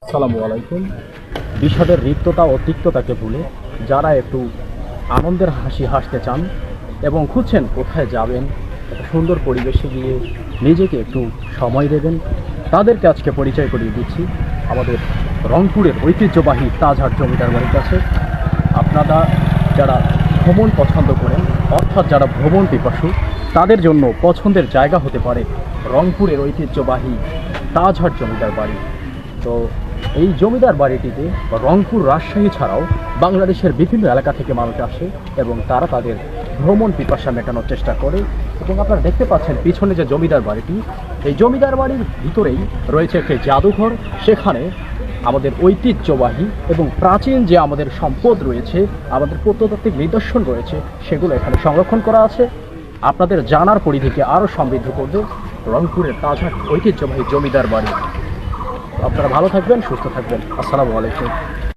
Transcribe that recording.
আসসালামু আলাইকুম। বিষাদের রিক্ততা ও তিক্ততাকে ভুলে যারা একটু আনন্দের হাসি হাসতে চান এবং খুঁজছেন কোথায় যাবেন, একটা সুন্দর পরিবেশে গিয়ে নিজেকে একটু সময় দেবেন, তাদেরকে আজকে পরিচয় করিয়ে দিচ্ছি আমাদের রংপুরের ঐতিহ্যবাহী তাজহাট জমিদার বাড়ির কাছে। আপনারা যারা ভ্রমণ পছন্দ করেন, অর্থাৎ যারা ভ্রমণ পিপাসু, তাদের জন্য পছন্দের জায়গা হতে পারে রংপুরের ঐতিহ্যবাহী তাজহাট জমিদার বাড়ি। তো এই জমিদার বাড়িটিতে রংপুর, রাজশাহী ছাড়াও বাংলাদেশের বিভিন্ন এলাকা থেকে মানুষ আসে এবং তারা তাদের ভ্রমণ পিপাসা মেটানোর চেষ্টা করে। এবং আপনারা দেখতে পাচ্ছেন পিছনে যে জমিদার বাড়িটি, এই জমিদার বাড়ির ভিতরেই রয়েছে একটি জাদুঘর। সেখানে আমাদের ঐতিহ্যবাহী এবং প্রাচীন যে আমাদের সম্পদ রয়েছে, আমাদের প্রত্নতাত্ত্বিক নিদর্শন রয়েছে, সেগুলো এখানে সংরক্ষণ করা আছে। আপনাদের জানার পরিধিকে আরও সমৃদ্ধ করবে রংপুরের তাজহাট ঐতিহ্যবাহী জমিদার বাড়ি। আপনারা ভালো থাকবেন, সুস্থ থাকবেন। আসসালামু আলাইকুম।